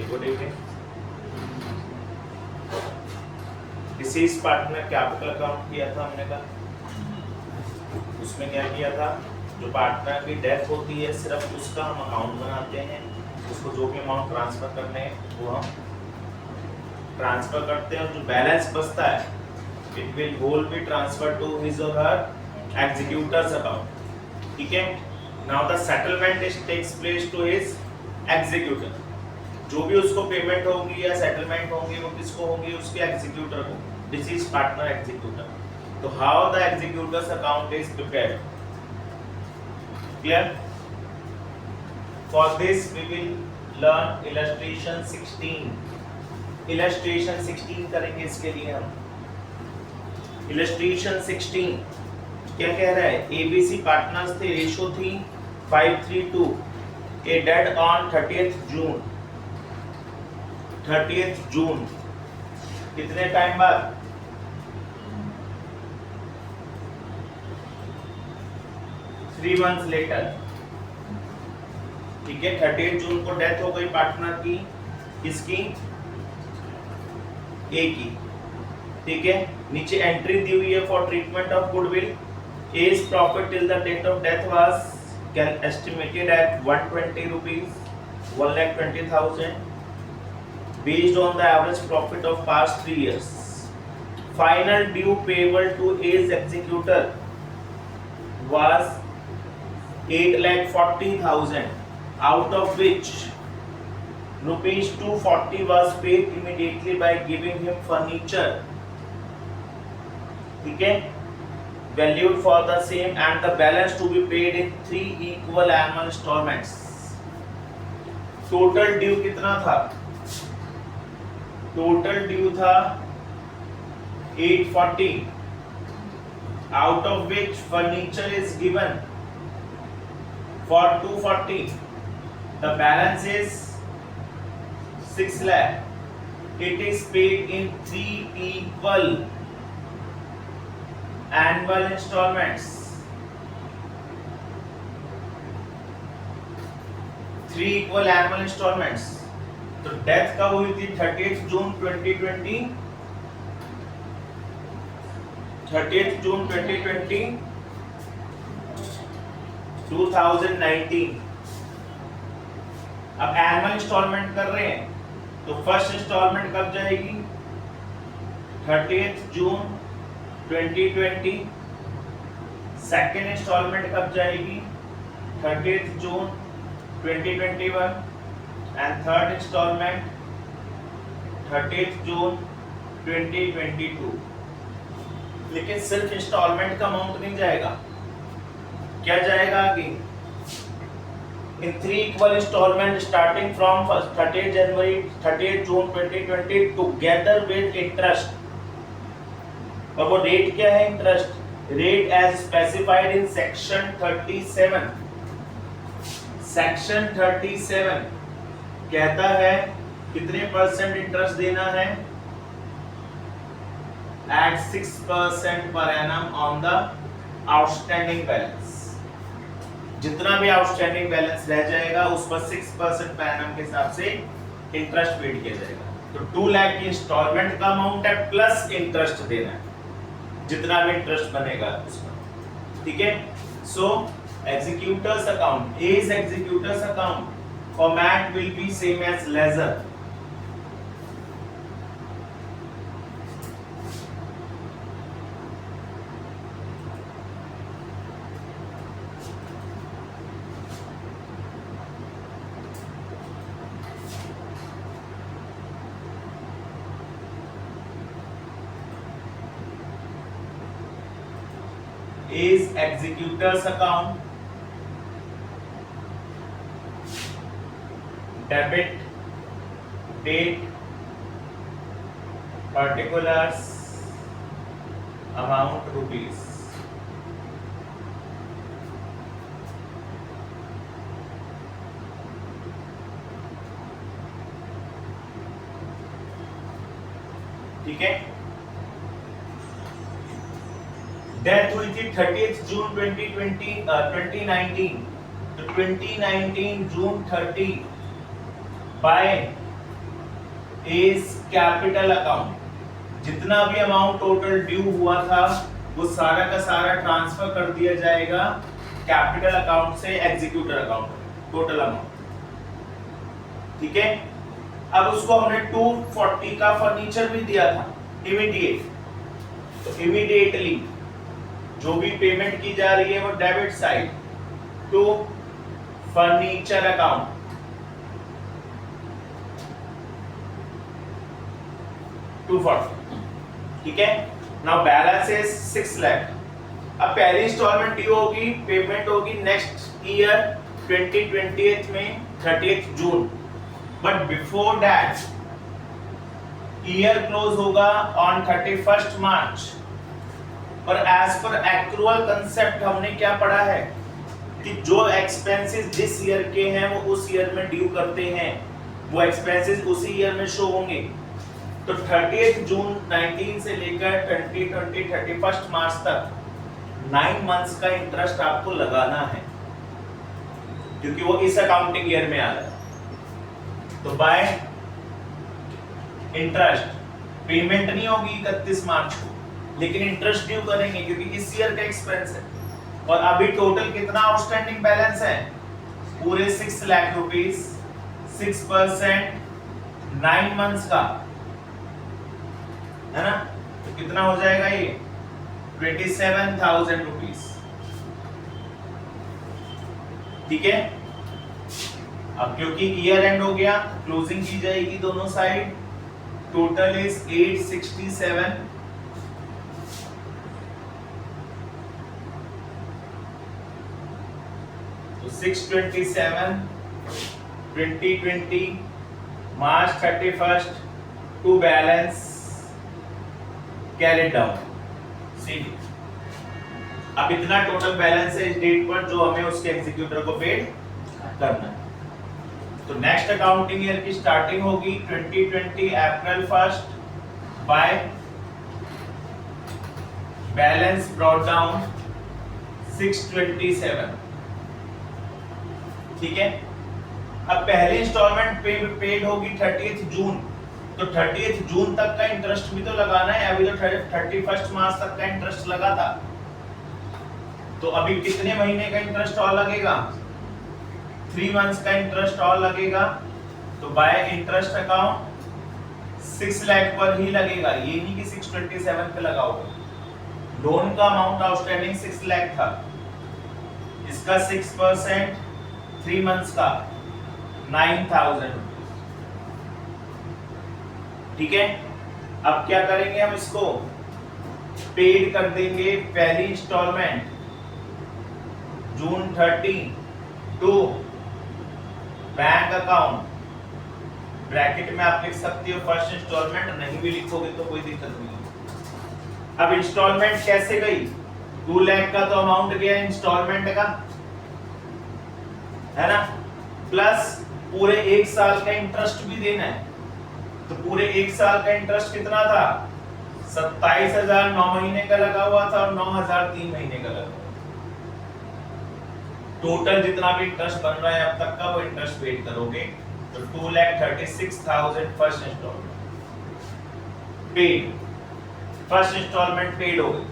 Good evening. Disease partner capital account किया था हमने कल। उसमें क्या किया था, जो पार्टनर की डेथ होती है सिर्फ उसका हम अकाउंट बनाते हैं, उसको जो भी अमाउंट ट्रांसफर करने हैं वो हम ट्रांसफर करते हैं, और जो बैलेंस बचता है it will whole be transfer to his or her executors account. ठीक है, now the settlement is takes place to his executor. जो भी उसको पेमेंट होगी या सेटलमेंट होगी वो किसको होगी, उसके एग्जीक्यूटर को, डिसीज पार्टनर एग्जीक्यूटर। तो how the executors account is prepared, clear? For this we will learn illustration 16। Illustration 16 करेंगे इसके लिए हम। इलस्ट्रेशन 16 क्या कह रहा है, एबीसी पार्टनर्स थे, रेशो थी 5:3:2। A dead on 30th June. 30th जून कितने टाइम बाद, थ्री मंथ्स लेटर। ठीक है, 30th जून को डेथ हो गई पार्टनर की, किसकी, ए की। ठीक है, नीचे एंट्री दी हुई है for treatment of goodwill. As profit till the date of death was estimated at 120 rupees, 1,20,000 based on the average profit of past 3 years. Final due payable to A's executor was 8,40,000, out of which rupees 240 was paid immediately by giving him furniture. ठीक है, valued for the same, and the balance to be paid in 3 equal annual installments. Total due कितना था, total due था 840, out of which furniture is given for 240, the balance is 6 lakh। It is paid in 3 equal annual installments। 3 equal annual installments। तो death कब हुई थी, 30th जून 2020। 30th जून 2020, 2019। अब annual instalment कर रहे हैं तो फर्स्ट इंस्टॉलमेंट कब जाएगी, 30th जून 2020। सेकेंड इंस्टॉलमेंट कब जाएगी, 30th June 2021। and third installment 30th June 2022। लेकिन सिर्फ इंस्टॉलमेंट का अमाउंट नहीं जाएगा, क्या जाएगा आगे, इन 3 equal installment starting from 30th January 30th June 2020 together with interest। और वो रेट क्या है, interest rate as specified in section 37। Section 37 कहता है कितने परसेंट इंटरेस्ट देना है, at 6% per annum on the outstanding balance. जितना भी आउटस्टैंडिंग बैलेंस रह जाएगा उस पर 6% पर एनम के हिसाब से इंटरेस्ट पेड किया जाएगा। तो 2 लाख की इंस्टॉलमेंट का अमाउंट है प्लस इंटरेस्ट देना है, जितना भी इंटरेस्ट बनेगा उसका। ठीक है, so executors account, as executors account format will be same as ledger। is executors account, debit date, particulars, amount rupees। ठीक है, डेथ हुई थी 30th जून 2019, तो 2019 जून 30 बाय इज कैपिटल अकाउंट। जितना भी अमाउंट टोटल ड्यू हुआ था वो सारा का सारा ट्रांसफर कर दिया जाएगा कैपिटल अकाउंट से एग्जीक्यूटर अकाउंट में, टोटल अमाउंट। ठीक है, अब उसको हमने 240 का फर्नीचर भी दिया था इमीडिएट, तो इमीडिएटली जो भी पेमेंट की जा रही है वो debit side to furniture account, ठीक है। Now balance is 6 lakh. अब पहली इंस्टॉलमेंट ड्यू होगी, पेमेंट होगी नेक्स्ट ईयर 2020 में 30th June, but before that year close होगा ऑन 31st मार्च। पर एज पर एक्रूअल कंसेप्ट हमने क्या पढ़ा है कि जो एक्सपेंसेस जिस ईयर के हैं वो उस ईयर में ड्यू करते हैं, वो एक्सपेंसेस उसी ईयर में शो होंगे। तो 30th जून 19 से लेकर 2020 31st मार्च तक 9 मंथ्स का इंटरेस्ट आपको लगाना है, क्योंकि वो इस अकाउंटिंग ईयर में आ रहा है। तो बाय इंटरेस्ट पेमेंट नहीं होगी 31 मार्च को, लेकिन इंटरेस्ट ड्यू करेंगे क्योंकि इस ईयर का एक्सपेंस है। और अभी टोटल कितना आउटस्टैंडिंग बैलेंस है? पूरे 6 लाख रुपीस, 6% 9 मंथ्स का है ना, तो कितना हो जाएगा ये 27,000 रुपीस। ठीक है, अब क्योंकि ईयर एंड हो गया क्लोजिंग की जाएगी दोनों साइड, टोटल इज 867। तो 627 2020 March 31st to balance carried down. See, अब इतना टोटल बैलेंस है इस डेट पर जो हमें उसके एग्जीक्यूटर को पेड करना है। तो नेक्स्ट अकाउंटिंग ईयर की स्टार्टिंग होगी 2020 अप्रैल 1st by balance brought down 627। ठीक है, अब पहली इंस्टॉलमेंट पेड होगी 30th जून, तो 30th जून तक का इंटरेस्ट भी तो लगाना है। अभी तो 31st मार्च तक का इंटरेस्ट लगा था, तो अभी कितने महीने का इंटरेस्ट और लगेगा? 3 मंथ्स का इंटरेस्ट और लगेगा। तो बाय इंटरेस्ट अकाउंट 6 लाख पर ही लगेगा, ये नहीं कि 627 पे लगाओगे। लोन का अमाउंट आउटस्टैंडिंग 6 लाख था, इसका 6% 3 मंथ्स का 9,000। ठीक है, अब क्या करेंगे हम इसको पेड कर देंगे पहली instalment June 30 to bank account, bracket में आप लिख सकते हो फर्स्ट इंस्टॉलमेंट, नहीं भी लिखोगे तो कोई दिक्कत नहीं। अब इंस्टॉलमेंट कैसे गई? 2 लाख का तो अमाउंट गया इंस्टॉलमेंट का, है ना, प्लस पूरे 1 साल का इंटरेस्ट भी देना है। तो पूरे 1 साल का इंटरेस्ट कितना था? 27,000 9 महीने का लगा हुआ था और 9,000 3 महीने का लगा। टोटल जितना भी इंटरेस्ट बन रहा है अब तक का वो इंटरेस्ट पेड करोगे। तो 2,36,000 first instalment paid, first instalment paid हो गई।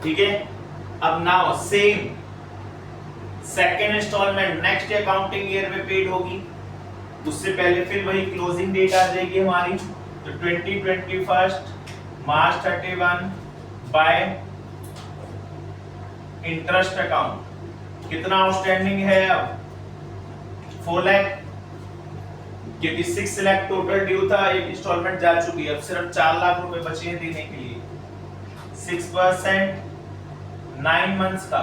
ठीक है, अब now same second instalment next accounting year में पेड होगी। उससे पहले फिर वही क्लोजिंग डेट आ जाएगी हमारी, तो 2021 मार्च 31 बाय इंटरेस्ट अकाउंट। कितना आउटस्टैंडिंग है अब? 4 लाख, क्योंकि 6 लाख टोटल ड्यू था, एक इंस्टॉलमेंट जा चुकी है, अब सिर्फ 4 लाख रुपए बचे हैं देने के लिए। 6% 9 मंथ्स का,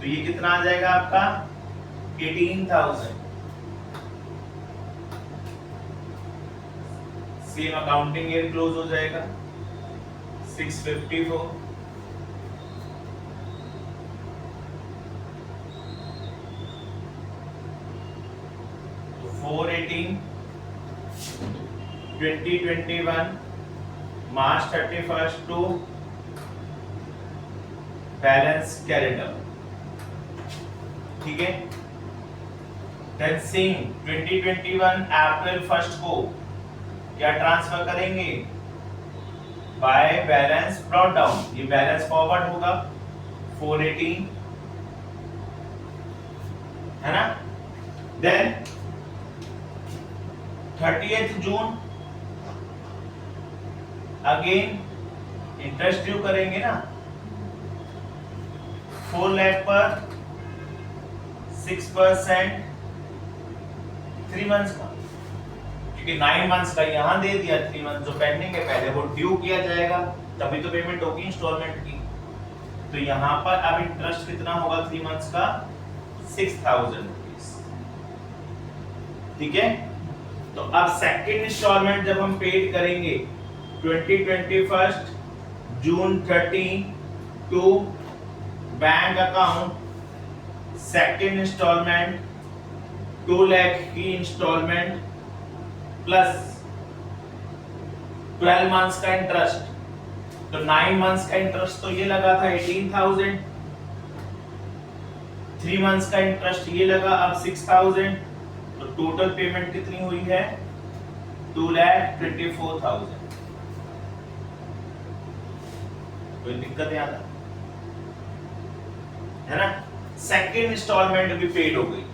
तो ये कितना आ जाएगा आपका 18,000। सेम अकाउंटिंग ईयर क्लोज हो जाएगा 654। तो 418 2021 मार्च 31 टू बैलेंस कैरिड आउट। ठीक है, देन सेम 2021 अप्रैल 1 को क्या ट्रांसफर करेंगे, बाय बैलेंस ब्रॉट डाउन, ये बैलेंस फॉरवर्ड होगा 418, है ना। देन 30th जून अगेन इंटरेस्ट ड्यू करेंगे ना, 4 लाख पर 6% 3 मंथ्स का, क्योंकि 9 मंथ्स का यहां दे दिया, 3 मंथ जो पेंडिंग है पहले वो ड्यू किया जाएगा, तभी तो पेमेंट होगी इंस्टॉलमेंट की। तो यहां पर अब इंटरेस्ट कितना होगा 3 मंथ्स का, 6000 रुपीस, ठीक है। तो अब सेकंड इंस्टॉलमेंट जब हम पेड करेंगे 2021 June 30 to bank account, second instalment 2 lakh की इंस्टॉलमेंट प्लस 12 मंथ्स का इंटरेस्ट, तो 9 मंथ्स का इंटरेस्ट तो ये लगा था 18,000, 3 मंथ्स का इंटरेस्ट ये लगा अब 6,000, तो टोटल पेमेंट कितनी हुई है 2,24,000। कोई दिक्कत यहाँ है ना। सेकेंड इंस्टॉलमेंट भी पेड हो गई,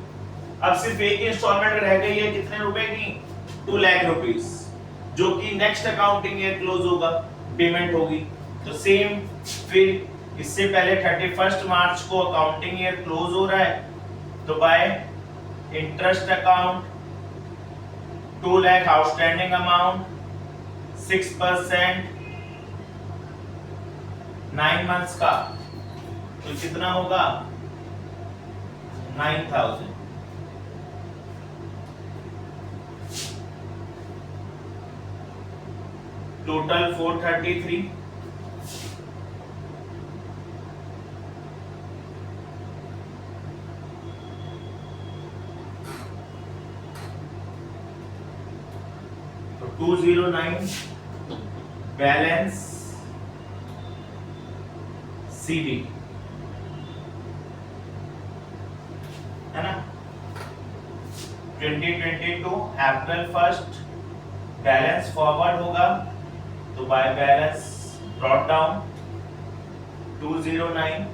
अब सिर्फ एक इंस्टॉलमेंट रह गई है कितने रुपए की, 2 लाख रुपीस, जो कि नेक्स्ट अकाउंटिंग ईयर क्लोज होगा, पेमेंट होगी। तो सेम फिर इससे पहले 31 मार्च को अकाउंटिंग ईयर क्लोज हो रहा है, तो by interest account 2 lakh outstanding amount 6% 9 months का, तो कितना होगा 9,000। टोटल 433, तो 209 बैलेंस सीडी, है ना। 2022 अप्रैल 1 बैलेंस फॉरवर्ड होगा, तो by balance brought down 209।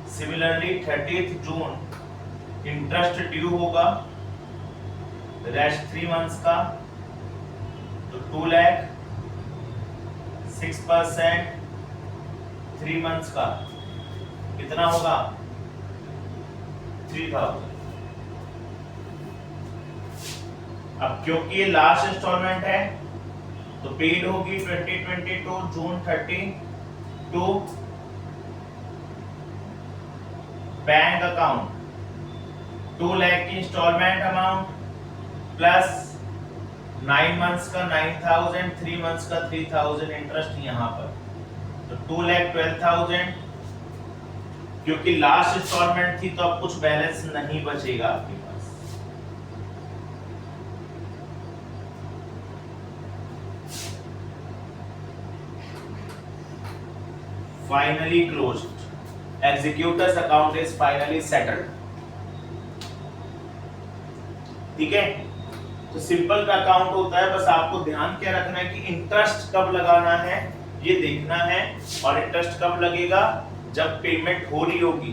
Similarly 30th June interest due होगा, रेस्ट 3 मंथ्स का, तो 2 लाख 6% 3 मंथ्स का कितना होगा 3,000। अब क्योंकि ये लास्ट इंस्टॉलमेंट है तो पेड होगी 2022 जून 30 टू बैंक अकाउंट 2 लाख की इंस्टॉलमेंट अमाउंट प्लस 9 मंथ्स का 9,000, 3 मंथ्स का 3,000 इंटरेस्ट यहाँ पर, तो 2,12,000। क्योंकि लास्ट इंस्टॉलमेंट थी तो अब कुछ बैलेंस नहीं बचेगा आपके पास। Finally closed, executors account is finally settled, ठीक है। तो सिंपल का अकाउंट होता है, बस आपको ध्यान क्या रखना है कि इंटरेस्ट कब लगाना है ये देखना है, और इंटरेस्ट कब लगेगा जब पेमेंट हो रही होगी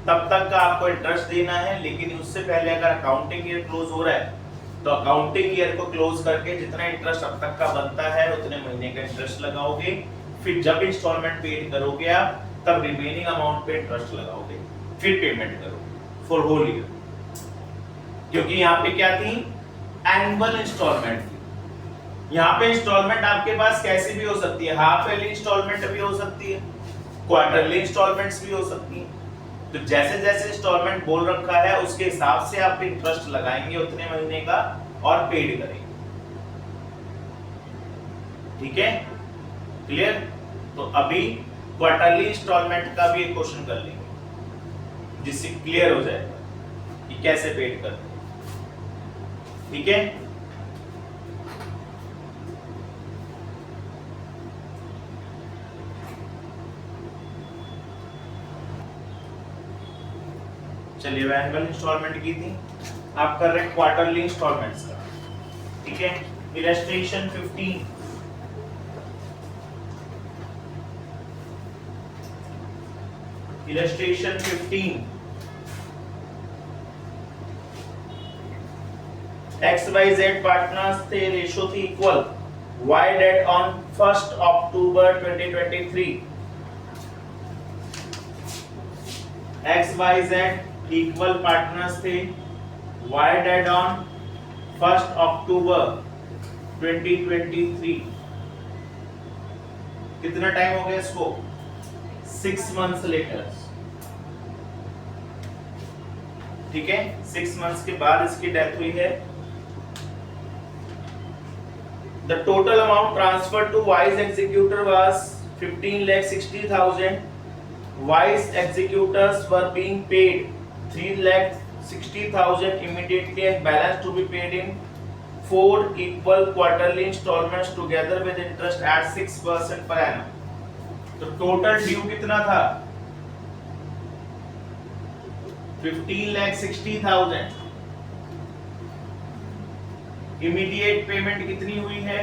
तब तक का आपको इंटरेस्ट देना है। लेकिन उससे पहले अगर अकाउंटिंग ईयर क्लोज हो रहा है तो अकाउंटिंग ईयर को क्लोज करके जितना इंटरेस्ट अब तक का बनता है उतने महीने का इंटरेस्ट लगाओगे, फिर जब इंस्टॉलमेंट पेड करोगे आप तब रिमेनिंग अमाउंट पे इंटरेस्ट लगाओगे, फिर पेमेंट करोगे फॉर होल ईयर। क्योंकि यहाँ पे क्या थी, एनुअल इंस्टॉलमेंट थी। यहाँ पे इंस्टॉलमेंट आपके पास कैसी भी हो सकती है, हाफ ईयरली इंस्टॉलमेंट भी हो सकती है, क्वार्टरली इंस्टॉलमेंट्स भी हो सकती है। तो जैसे जैसे इंस्टॉलमेंट बोल रखा है उसके हिसाब से आप इंटरेस्ट लगाएंगे उतने महीने का और पेड करेंगे, ठीक है, क्लियर। तो अभी क्वार्टरली इंस्टॉलमेंट का भी एक क्वेश्चन कर लेंगे जिससे क्लियर हो जाएगा कि कैसे पेड करते हैं, ठीक है। चलिए एनुअल इंस्टॉलमेंट की थी, आप कर रहे हैं क्वार्टरली इंस्टॉलमेंट्स का, ठीक है। इलस्ट्रेशन 15, इलस्ट्रेशन 15, XYZ पार्टनर्स थे, रेशो थी equal, Y date on 1 October 2023, XYZ equal partners थे, Y डेट ऑन 1 अक्टूबर 2023। कितना टाइम हो गया इसको? 6 मंथ्स लेटर, ठीक है। 6 मंथ्स के बाद इसकी डेथ हुई है। The total amount transferred to Wise executor was 15,60,000. Wise executors were being paid 3,60,000 immediately and balance to be paid in 4 equal quarterly installments together with interest at 6% per annum. तो total due कितना था? 15,60,000। Immediate payment कितनी हुई है?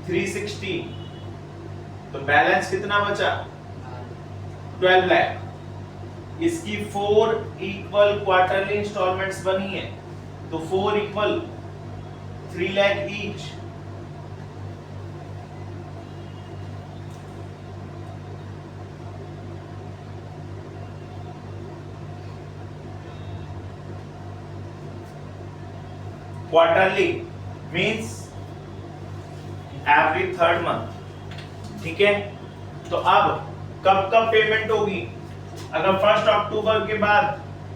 360। तो balance कितना बचा? 12 लाख। इसकी 4 इक्वल क्वार्टरली इंस्टॉलमेंट्स बनी है, तो 4 equal 3 lakh each. Quarterly means every 3rd month, ठीक है। तो अब कब कब पेमेंट होगी? अगर 1 अक्टूबर के बाद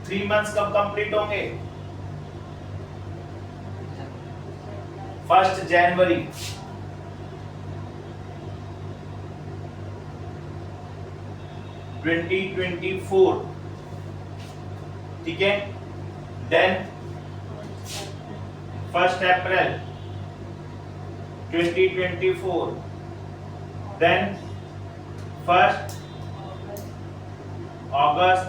3 मंथ्स कब कंप्लीट होंगे? 1 जनवरी। (2024), ठीक है। देन 1 अप्रैल 2024, then 1 August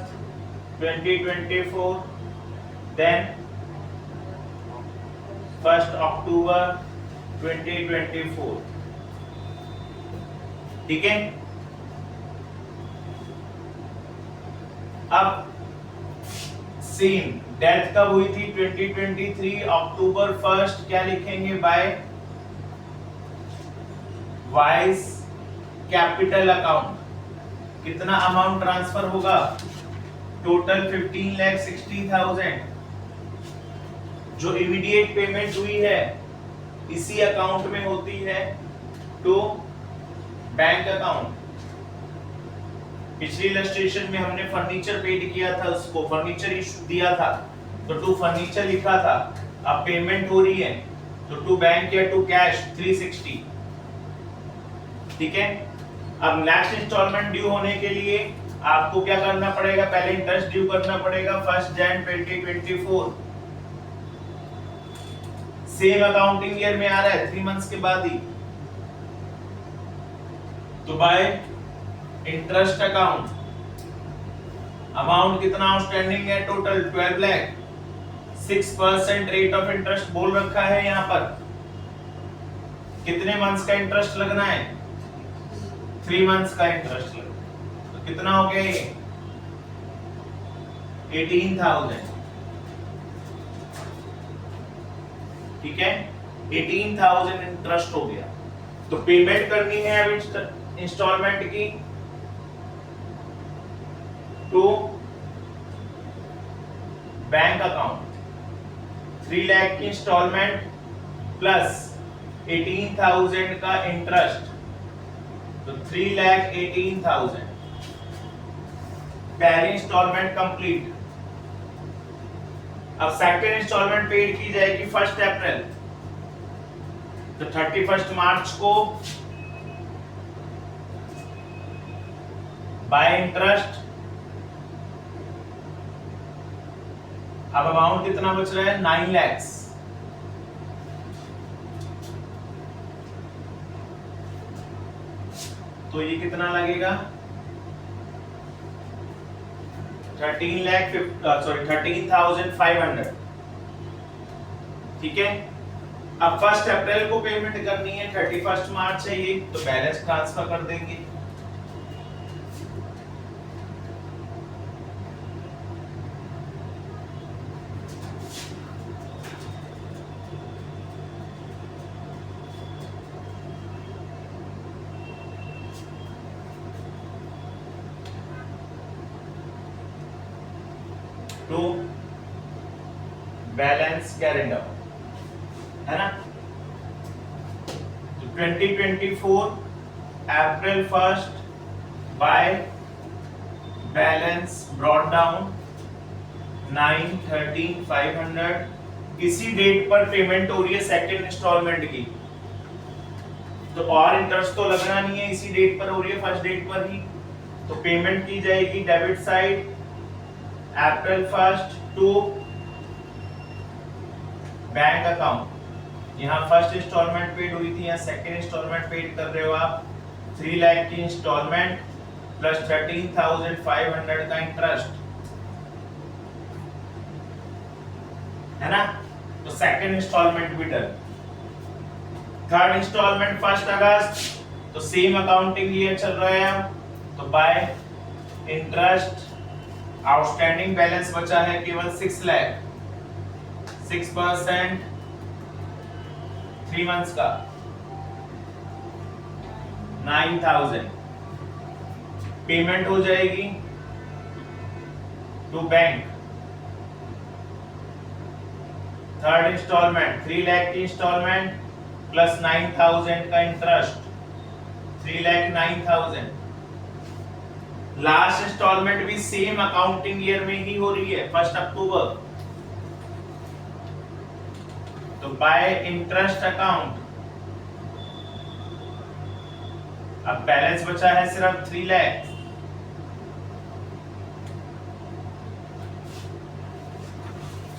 2024, then 1 October 2024, ठीक है। अब सेम डेथ कब हुई थी? 2023 अक्टूबर 1, क्या लिखेंगे? बाय वाइज कैपिटल अकाउंट कितना अमाउंट ट्रांसफर होगा? टोटल 15,60,000। जो इमीडिएट पेमेंट हुई है इसी अकाउंट में होती है टू बैंक अकाउंट। पिछली इलस्ट्रेशन में हमने फर्नीचर पेड किया था, उसको फर्नीचर इशू दिया था तो टू फर्नीचर लिखा था। अब पेमेंट हो रही है तो टू बैंक या टू कैश 360, ठीक है। अब नेक्स्ट इंस्टॉलमेंट ड्यू होने के लिए आपको क्या करना पड़ेगा? पहले इंटरेस्ट ड्यू करना पड़ेगा 1 जन 2024। सेम अकाउंटिंग ईयर में आ रहा है, 3 मंथ्स के बाद ही। तो बाय इंटरेस्ट अकाउंट अमाउंट कितना आउटस्टैंडिंग है? Total 12 lakh. 6% rate of interest बोल रखा है यहाँ पर। कितने मंथ्स का इंटरेस्ट लगना है? 3 मंथ्स का इंटरेस्ट लगना। तो कितना हो गया ये? 18,000, ठीक है। 18,000 इंटरेस्ट हो गया। तो पेमेंट करनी है अब इंस्टॉलमेंट की टू बैंक अकाउंट। 3 लाख की इंस्टॉलमेंट प्लस 18,000 का इंटरेस्ट, तो 3,18,000। पहली इंस्टॉलमेंट कंप्लीट। अब सेकंड इंस्टॉलमेंट पेड की जाएगी 1 अप्रैल, तो 31 मार्च को बाय इंटरेस्ट। अब अमाउंट कितना बच रहा है? 9 लाख। तो ये कितना लगेगा? 13,500। ठीक है, अब 1 अप्रैल को पेमेंट करनी है, 31 मार्च है ये, तो बैलेंस ट्रांसफर कर देंगे। टू बैलेंस कैरिंग आउट, है ना। 2024 अप्रैल 1 बाय बैलेंस ब्रॉट डाउन 913,500। किसी डेट पर पेमेंट हो रही है सेकंड इंस्टॉलमेंट की, तो और इंटरेस्ट तो लगना नहीं है, इसी डेट पर हो रही है, फर्स्ट डेट पर ही, तो पेमेंट की जाएगी debit side April 1 to bank account. यहाँ फर्स्ट इंस्टॉलमेंट पेड हुई थी, यहाँ सेकंड इंस्टॉलमेंट पेड कर रहे हो आप। 3 लाख की इंस्टॉलमेंट प्लस 13,500 का इंटरेस्ट, है ना। तो सेकंड इंस्टॉलमेंट भी डन। थर्ड इंस्टॉलमेंट 1 अगस्त, तो सेम अकाउंटिंग ईयर चल रहा है, तो बाय इंटरेस्ट आउटस्टैंडिंग बैलेंस बचा है केवल 6 लाख, 6% 3 मंथ्स का 9,000 पेमेंट हो जाएगी to bank. Third instalment 3 lakh की इंस्टॉलमेंट प्लस 9,000 का इंटरेस्ट, 3,09,000। लास्ट इंस्टॉलमेंट भी सेम अकाउंटिंग ईयर में ही हो रही है, 1 अक्टूबर, तो बाय इंटरेस्ट अकाउंट अब बैलेंस बचा है सिर्फ 3 लाख।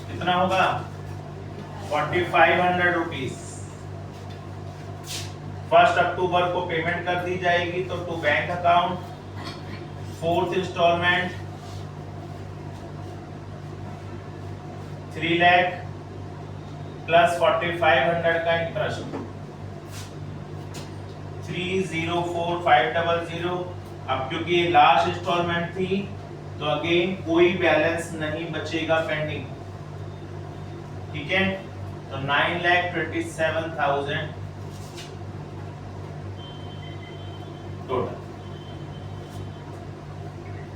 कितना होगा 4,500 रुपीज। 1 अक्टूबर को पेमेंट कर दी जाएगी, तो to bank account. Fourth instalment 3 lakh plus 4,500 का इंटरेस्ट 3,04,500। अब क्योंकि ये लास्ट इंस्टॉलमेंट थी, तो अगेन कोई बैलेंस नहीं बचेगा पेंडिंग। ठीक है, तो 9,27,000 टोटल।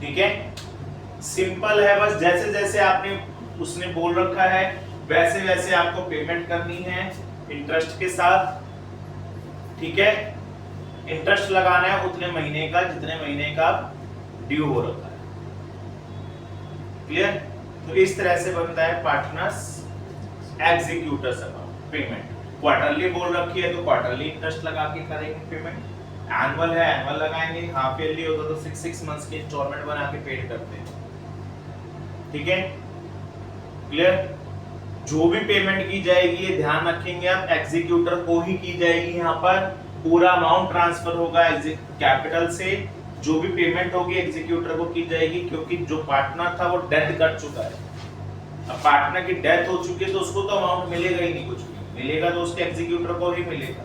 ठीक है, सिंपल है, बस जैसे जैसे आपने उसने बोल रखा है वैसे वैसे आपको पेमेंट करनी है इंटरेस्ट के साथ। ठीक है, इंटरेस्ट लगाना है उतने महीने का जितने महीने का ड्यू हो रखा है। क्लियर? तो इस तरह से बनता है partners executors account payment. Quarterly बोल रखी है तो क्वार्टरली इंटरेस्ट लगा के करेंगे पेमेंट, एनुअल है एनुअल लगाएंगे, हाफ ईयरली होगा तो 6 मंथ्स की इंस्टॉलमेंट बना के पेड करते हैं। ठीक है, क्लियर? जो भी पेमेंट की जाएगी ये ध्यान रखेंगे आप, एग्जीक्यूटर को ही की जाएगी। यहाँ पर पूरा अमाउंट ट्रांसफर होगा कैपिटल से, जो भी पेमेंट होगी एग्जीक्यूटर को की जाएगी, क्योंकि जो पार्टनर था वो डेथ कर चुका है। अब पार्टनर की डेथ हो चुकी है तो उसको तो अमाउंट मिलेगा ही नहीं, कुछ भी मिलेगा तो उसके एग्जीक्यूटर को ही मिलेगा।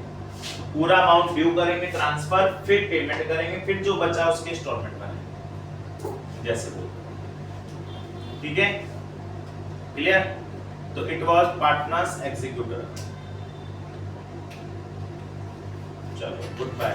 पूरा अमाउंट ड्यू करेंगे ट्रांसफर, फिर पेमेंट करेंगे, फिर जो बचा उसके इंस्टॉलमेंट बनेंगे जैसे वो। ठीक है, क्लियर? तो इट वाज पार्टनर्स एग्जीक्यूटर। चलो, गुड बाय।